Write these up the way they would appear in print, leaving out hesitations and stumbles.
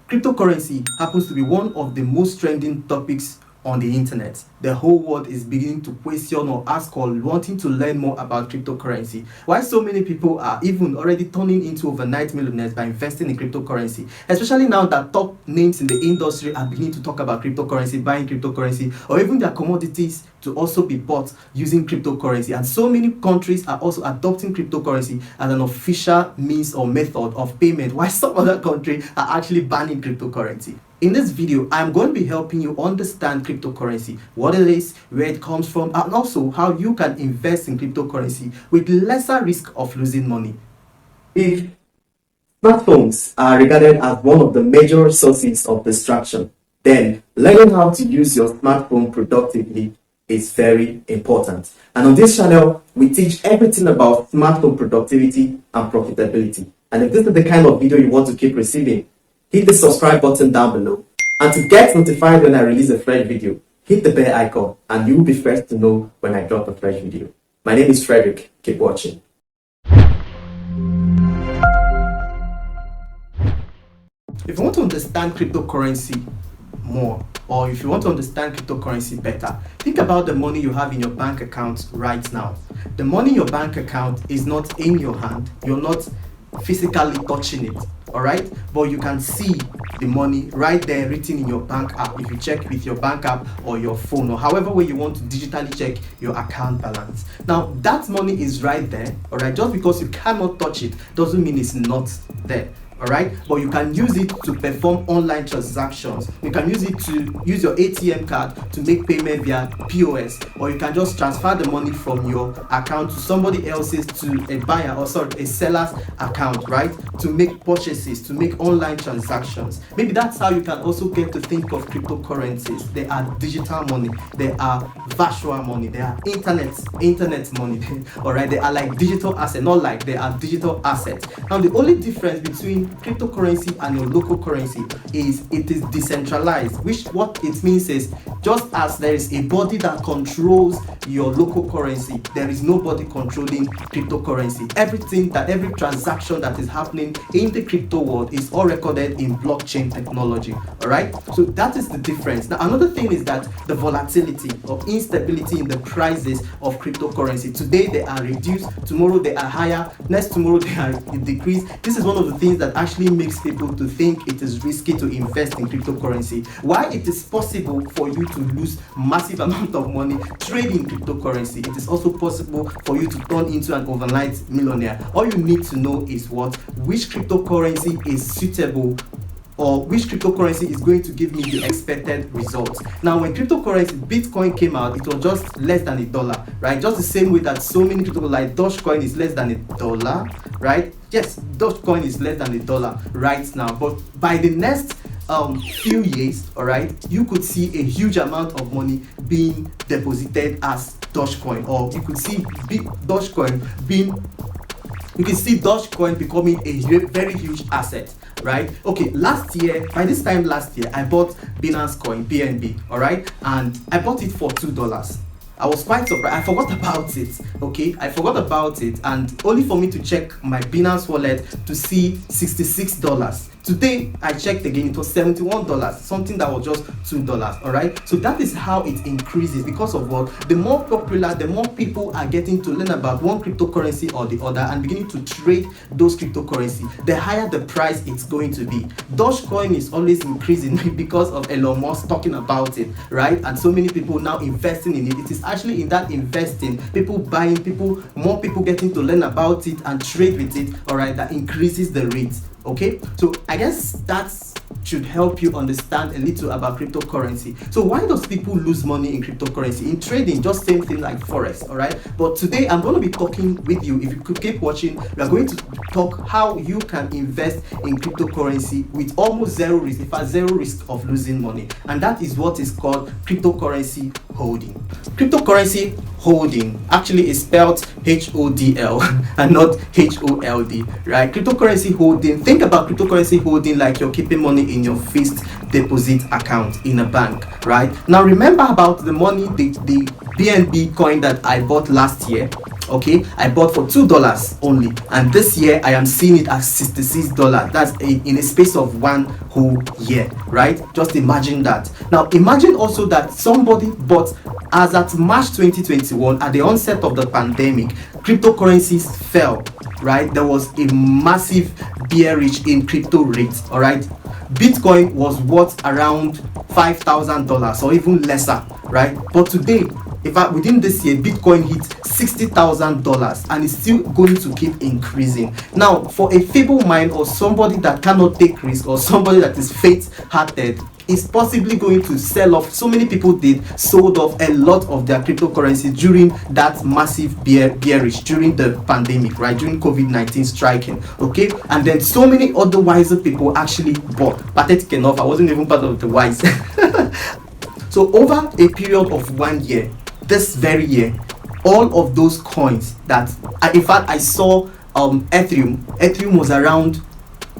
Cryptocurrency happens to be one of the most trending topics on the internet. The whole world is beginning to question or ask or wanting to learn more about cryptocurrency. Why so many people are even already turning into overnight millionaires by investing in cryptocurrency, especially now that top names in the industry are beginning to talk about cryptocurrency, buying cryptocurrency, or even their commodities to also be bought using cryptocurrency. And so many countries are also adopting cryptocurrency as an official means or method of payment, while some other countries are actually banning cryptocurrency. In this video, I'm going to be helping you understand cryptocurrency, what it is, where it comes from, and also how you can invest in cryptocurrency with lesser risk of losing money. If smartphones are regarded as one of the major sources of distraction, then learning how to use your smartphone productively is very important. And on this channel, we teach everything about smartphone productivity and profitability. And if this is the kind of video you want to keep receiving, hit the subscribe button down below. And to get notified when I release a fresh video, hit the bell icon and you will be first to know when I drop a fresh video. My name is Frederick. Keep watching. If you want to understand cryptocurrency more, or if you want to understand cryptocurrency better, think about the money you have in your bank account right now. The money in your bank account is not in your hand. You're not physically touching it, all right, but you can see the money right there written in your bank app. If you check with your bank app or your phone, or however way you want to digitally check your account balance, now that money is right there, all right. Just because you cannot touch it doesn't mean it's not there, all right, but you can use it to perform online transactions. You can use it to use your ATM card to make payment via POS, or you can just transfer the money from your account to somebody else's, to a buyer, or sorry, a seller's account, right, to make purchases, to make online transactions. Maybe that's how you can also get to think of cryptocurrencies. They are digital money, they are virtual money, they are internet money all right, they are like digital assets, not like they are digital assets. Now the only difference between cryptocurrency and your local currency is it is decentralized, which what it means is, just as there is a body that controls your local currency, there is nobody controlling cryptocurrency. Every transaction that is happening in the crypto world is all recorded in blockchain technology, all right. So that is the difference. Now another thing is that the volatility or instability in the prices of cryptocurrency. Today they are reduced, tomorrow they are higher, next tomorrow they are decreased. This is one of the things that actually makes people to think it is risky to invest in cryptocurrency. Why it is possible for you to lose massive amount of money trading cryptocurrency, it is also possible for you to turn into an overnight millionaire. All you need to know is which cryptocurrency is suitable, or which cryptocurrency is going to give me the expected results. Now when cryptocurrency Bitcoin came out, it was just less than $1, right? Just the same way that so many cryptocurrencies like Dogecoin is less than $1, right? Yes, Dogecoin is less than $1 right now, but by the next few years, all right, you could see a huge amount of money being deposited as Dogecoin, or you could see Dogecoin becoming a very huge asset, right? Okay, by this time last year, I bought Binance Coin, BNB, all right, and I bought it for $2. I was quite surprised. I forgot about it. Okay, I forgot about it, and only for me to check my Binance wallet to see $66. Today I checked again, it was $71, something that was just $2, all right. So that is how it increases, because of what? The more popular, the more people are getting to learn about one cryptocurrency or the other and beginning to trade those cryptocurrency, the higher the price it's going to be. Dogecoin is always increasing because of Elon Musk talking about it, right? And so many people now investing in it. It is actually in that investing, people buying, more people getting to learn about it and trade with it, all right, that increases the rate. Okay, so I guess that should help you understand a little about cryptocurrency. So why does people lose money in cryptocurrency? In trading, just same thing like forex, all right? But today I'm going to be talking with you. If you could keep watching, we are going to talk how you can invest in cryptocurrency with almost zero risk, in fact zero risk of losing money, and that is what is called cryptocurrency holding. Cryptocurrency holding actually is spelled HODL and not HOLD, right? Cryptocurrency holding, think about cryptocurrency holding like you're keeping money in your fixed deposit account in a bank, right? Now remember about the money, the BNB coin that I bought last year. Okay, I bought for $2 only, and this year I am seeing it as $66. That's in a space of 1 whole year, right? Just imagine that. Now imagine also that somebody bought, as at March 2021, at the onset of the pandemic, cryptocurrencies fell, right? There was a massive bearish in crypto rates. All right, Bitcoin was worth around $5,000 or even lesser, right? But today, in fact, within this year, Bitcoin hit $60,000 and it's still going to keep increasing. Now, for a feeble mind or somebody that cannot take risk or somebody that is faint-hearted, is possibly going to sell off. So many people sold off a lot of their cryptocurrency during that massive bearish during the pandemic, right? During COVID-19 striking, okay? And then so many other wiser people actually bought. Pathetic enough, I wasn't even part of the wise. So over a period of 1 year, this very year, all of those coins that, in fact, I saw Ethereum was around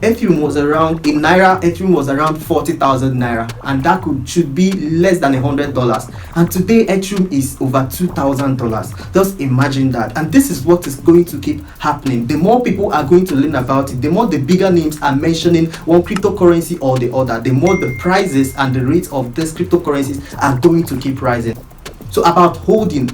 in naira. Ethereum was around 40,000 naira, and that should be less than $100. And today Ethereum is over $2,000. Just imagine that. And this is what is going to keep happening. The more people are going to learn about it, the more the bigger names are mentioning one cryptocurrency or the other, the more the prices and the rates of these cryptocurrencies are going to keep rising. So about holding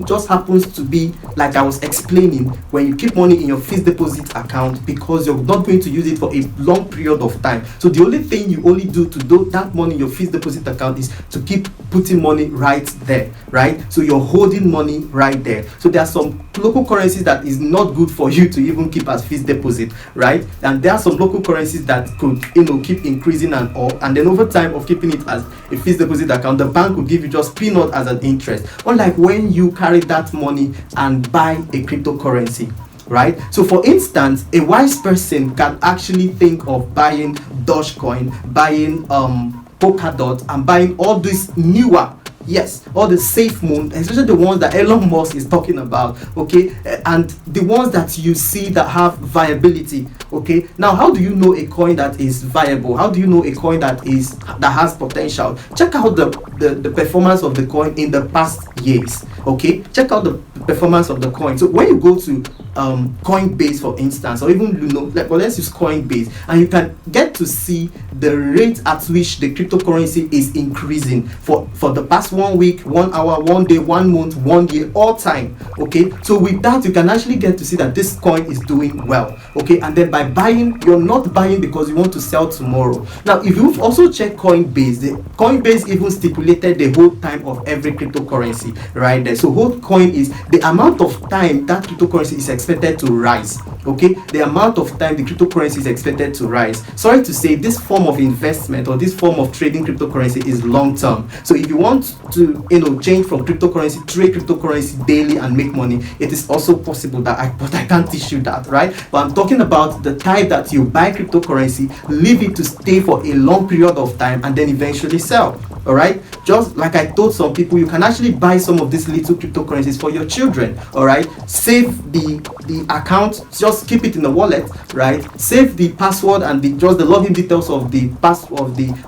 just happens to be, like I was explaining, when you keep money in your fixed deposit account because you're not going to use it for a long period of time. So the only thing you only do to do that money in your fixed deposit account is to keep putting money right there, right? So you're holding money right there. So there are some local currencies that is not good for you to even keep as fixed deposit, right? And there are some local currencies that could, keep increasing and all, and then over time of keeping it as a fixed deposit account, the bank will give you just peanut as an interest, unlike when you carry that money and buy a cryptocurrency, right? So for instance, a wise person can actually think of buying Dogecoin, buying Polkadot, and buying all these newer, yes, all the safe moon, especially the ones that Elon Musk is talking about, okay, and the ones that you see that have viability. Okay, now how do you know a coin that is viable? How do you know a coin that has potential? Check out the performance of the coin in the past years. Okay, check out the performance of the coin. So when you go to Coinbase, for instance, or even let's use Coinbase, and you can get to see the rate at which the cryptocurrency is increasing for the past 1 week, 1 hour, 1 day, 1 month, 1 year, all time. Okay, so with that you can actually get to see that this coin is doing well. Okay, and then by buying, you're not buying because you want to sell tomorrow. Now if you've also checked Coinbase, Coinbase even stipulated the hold time of every cryptocurrency right there. So hold coin is the amount of time that cryptocurrency is expected to rise. Okay, the amount of time the cryptocurrency is expected to rise. Sorry to say, this form of investment or this form of trading cryptocurrency is long term. So if you want to change from cryptocurrency, trade cryptocurrency daily and make money, it is also possible but I can't teach you that, right? But I'm talking about the type that you buy cryptocurrency, leave it to stay for a long period of time, and then eventually sell. All right, just like I told some people, you can actually buy some of these little cryptocurrencies for your children. All right, save the account, just keep it in the wallet, right? Save the password and just the login details of the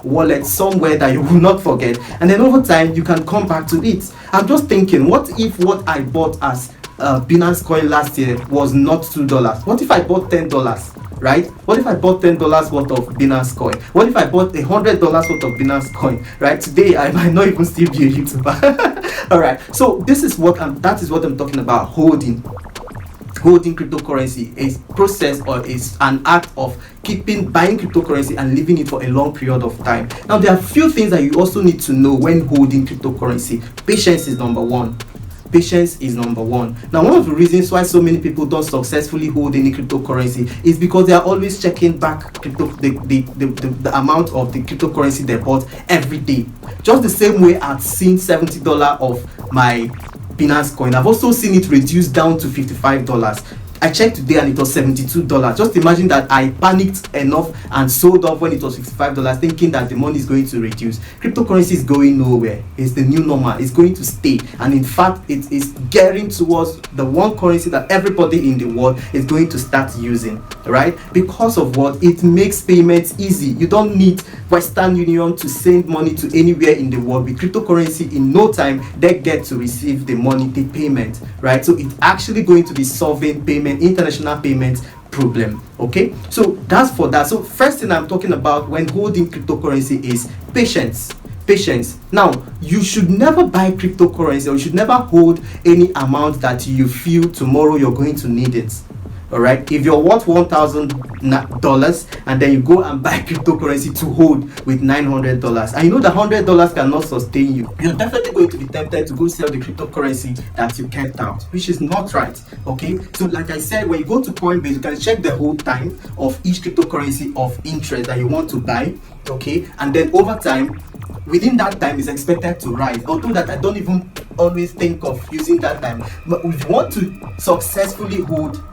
wallet somewhere that you will not forget, and then over time you can come back to it. I'm just thinking, what if what I bought as Binance coin last year was not $2? What if I bought $10? Right? What if I bought $10 worth of Binance coin? What if I bought $100 worth of Binance coin? Right? Today I might not even still be a YouTuber. All right. So that is what I'm talking about. Holding cryptocurrency is process or is an act of buying cryptocurrency and leaving it for a long period of time. Now there are a few things that you also need to know when holding cryptocurrency. Patience is number one. Patience is number one. Now, one of the reasons why so many people don't successfully hold any cryptocurrency is because they are always checking back the amount of the cryptocurrency they bought every day. Just the same way I've seen $70 of my Binance coin, I've also seen it reduced down to $55. I checked today and it was $72. Just imagine that I panicked enough and sold off when it was $55, thinking that the money is going to reduce. Cryptocurrency is going nowhere. It's the new normal. It's going to stay, and in fact it is gearing towards the one currency that everybody in the world is going to start using, right? Because of what? It makes payments easy. You don't need Western Union to send money to anywhere in the world. With cryptocurrency, in no time they get to receive the money, the payment, right? So it's actually going to be solving international payment problem. Okay, so that's for that. So first thing I'm talking about when holding cryptocurrency is patience. Now, you should never buy cryptocurrency, or you should never hold any amount that you feel tomorrow you're going to need it. All right, if you're worth $1,000 and then you go and buy cryptocurrency to hold with $900, and you know the $100 cannot sustain you, you're definitely going to be tempted to go sell the cryptocurrency that you kept out, which is not right. Okay, so like I said, when you go to Coinbase, you can check the hold time of each cryptocurrency of interest that you want to buy. Okay, and then over time, within that time is expected to rise. Although that I don't even always think of using that time, but if you want to successfully hold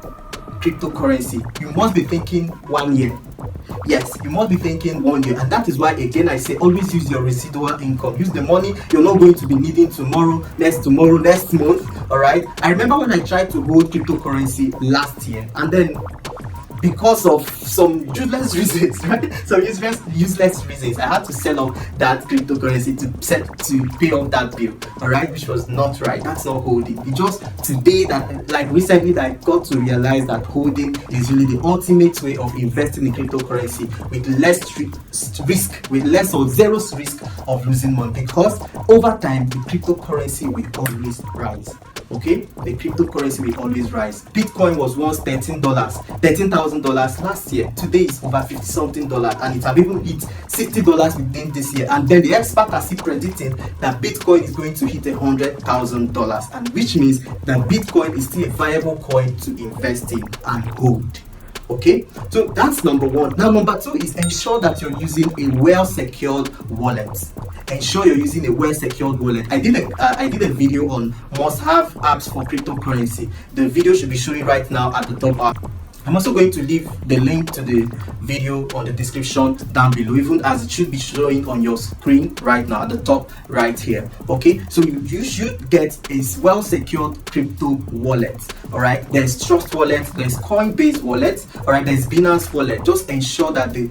cryptocurrency, you must be thinking 1 year. Yes, you must be thinking 1 year, and that is why again I say always use your residual income. Use the money you're not going to be needing tomorrow, next month. All right, I remember when I tried to hold cryptocurrency last year, and then because of some useless reasons, right? Some useless reasons, I had to sell off that cryptocurrency to pay off that bill. All right, which was not right. That's not holding. It just today that, like recently, that I got to realize that holding is really the ultimate way of investing in cryptocurrency with less risk, with less or zero risk of losing money, because over time the cryptocurrency will always rise. Okay, the cryptocurrency will always rise. Bitcoin was once $13,000 last year. Today it's over $50-something, and it have even hit $60 within this year. And then the experts are still predicting that Bitcoin is going to hit $100,000, and which means that Bitcoin is still a viable coin to invest in and hold. Okay, so that's number one. Now number two is ensure that you're using a well-secured wallet. Ensure you're using a well-secured wallet. I did a video on must-have apps for cryptocurrency. The video should be showing right now at the top. I'm also going to leave the link to the video on the description down below, even as it should be showing on your screen right now at the top right here. Okay, so you should get a well-secured crypto wallet. All right, there's Trust Wallet, there's Coinbase Wallet, all right, there's Binance Wallet. Just ensure that the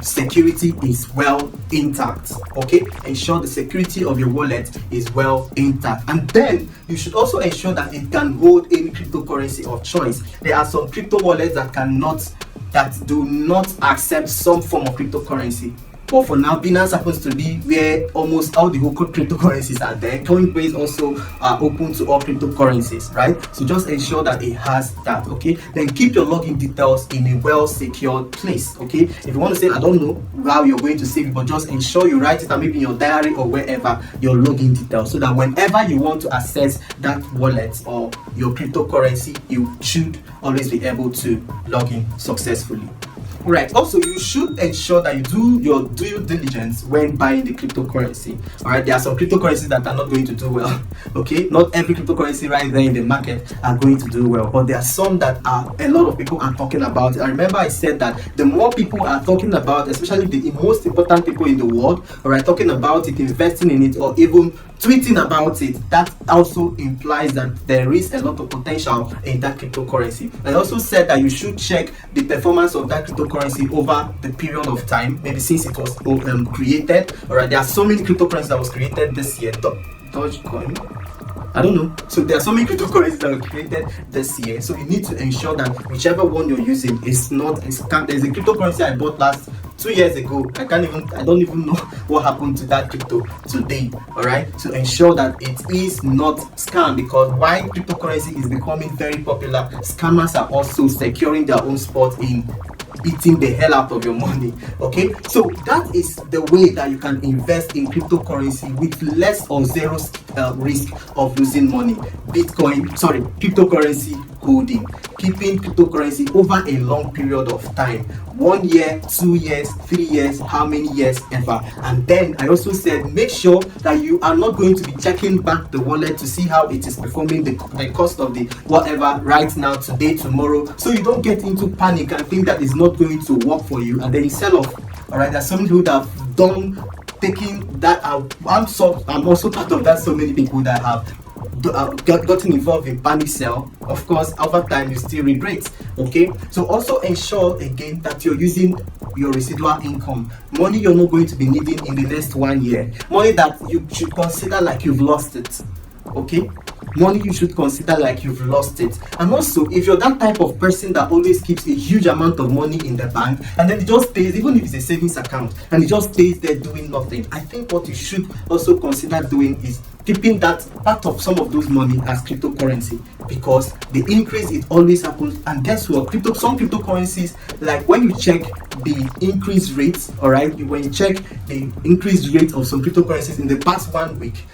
security is well intact. Okay, ensure the security of your wallet is well intact, and then you should also ensure that it can hold any cryptocurrency of choice. There are some crypto wallets that do not accept some form of cryptocurrency. But for now, Binance happens to be where almost all the whole cryptocurrencies are there. Coinbase also are open to all cryptocurrencies, right? So just ensure that it has that, okay? Then keep your login details in a well-secured place, okay? If you want to say, I don't know how you're going to save it, but just ensure you write it, and maybe in your diary or wherever, your login details, so that whenever you want to access that wallet or your cryptocurrency, you should always be able to log in successfully. Right. Also, you should ensure that you do your due diligence when buying the cryptocurrency. All right. There are some cryptocurrencies that are not going to do well. Okay. Not every cryptocurrency right there in the market are going to do well, but there are some that a lot of people are talking about. I remember I said that the more people are talking about, especially the most important people in the world, all right, talking about it, investing in it, or even tweeting about it, that also implies that there is a lot of potential in that cryptocurrency. I also said that you should check the performance of that cryptocurrency over the period of time, maybe since it was created. All right, there are so many cryptocurrencies that was created this year. Dogecoin, I don't know. So there are so many cryptocurrencies that were created this year. So you need to ensure that whichever one you're using is not a scam. There's a cryptocurrency I bought 2 years ago. I don't even know what happened to that crypto today. All right, so ensure that it is not scam, because while cryptocurrency is becoming very popular, scammers are also securing their own spot in eating the hell out of your money. Okay, so that is the way that you can invest in cryptocurrency with less or zero risk of losing money. Cryptocurrency holding, keeping cryptocurrency over a long period of time, 1 year, 2 years, 3 years, how many years ever. And then I also said make sure that you are not going to be checking back the wallet to see how it is performing, the cost of the whatever right now, today, tomorrow, so you don't get into panic and think that it's not going to work for you and then you sell off. All right, there's some people that have done taking that. I'm also part of that. So many people that have gotten involved in panic sell. Of course, over time you still regret. Okay, so also ensure again that you're using your residual income, money you're not going to be needing in the next 1 year, money that you should consider like you've lost it. Okay, money you should consider like you've lost it. And also, if you're that type of person that always keeps a huge amount of money in the bank and then it just stays, even if it's a savings account, and it just stays there doing nothing, I think what you should also consider doing is keeping that part of some of those money as cryptocurrency, because the increase, it always happens. And guess what, some cryptocurrencies, like when you check the increase rates, all right, when you check the increase rate of some cryptocurrencies in the past 1 week,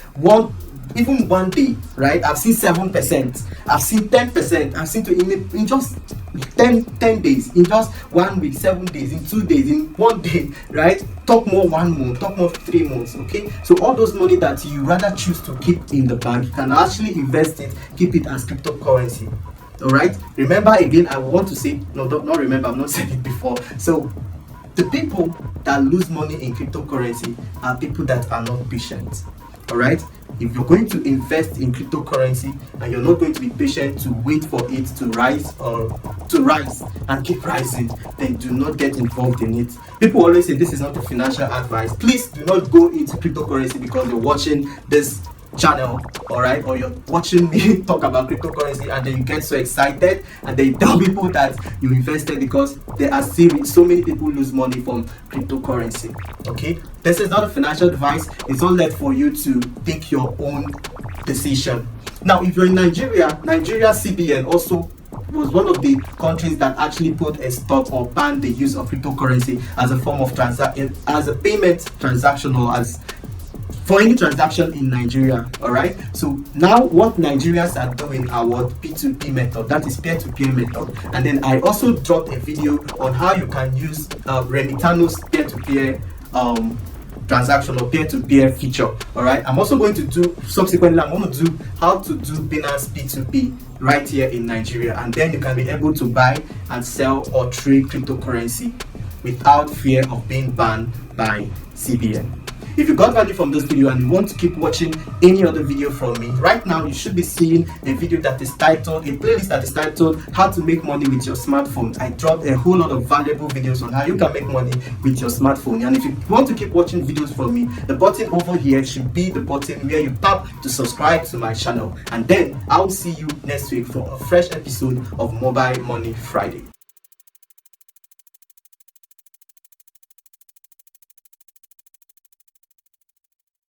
even 1 day, right? I've seen 7%, I've seen 10%, I've seen in just 10 days, in just 1 week, 7 days, in 2 days, in 1 day, right? Talk more 1 month, talk more 3 months. Okay, so all those money that you rather choose to keep in the bank, you can actually invest it, keep it as cryptocurrency. All right, remember again, I want to say, no, not remember, I've not said it before. So the people that lose money in cryptocurrency are people that are not patient. All right, if you're going to invest in cryptocurrency and you're not going to be patient to wait for it to rise and keep rising, then do not get involved in it. People always say this is not a financial advice. Please do not go into cryptocurrency because you're watching this channel, all right, or you're watching me talk about cryptocurrency and then you get so excited and then you tell people that you invested, because there are so many people lose money from cryptocurrency. Okay, this is not a financial advice. It's all left for you to take your own decision. Now, if you're in Nigeria CBN also was one of the countries that actually put a stop or banned the use of cryptocurrency as a form of as a payment transaction, or as for any transaction in Nigeria. All right, so now what Nigerians are doing are what P2P method, that is peer-to-peer method. And then I also dropped a video on how you can use Remitano's peer-to-peer transaction or peer-to-peer feature. All right, I'm also going to do subsequently, I'm going to do how to do Binance P2P right here in Nigeria, and then you can be able to buy and sell or trade cryptocurrency without fear of being banned by CBN. If you got value from this video and you want to keep watching any other video from me, right now you should be seeing a video that is titled, a playlist that is titled How to Make Money with Your Smartphone. I dropped a whole lot of valuable videos on how you can make money with your smartphone. And if you want to keep watching videos from me, the button over here should be the button where you tap to subscribe to my channel. And then I'll see you next week for a fresh episode of Mobile Money Friday.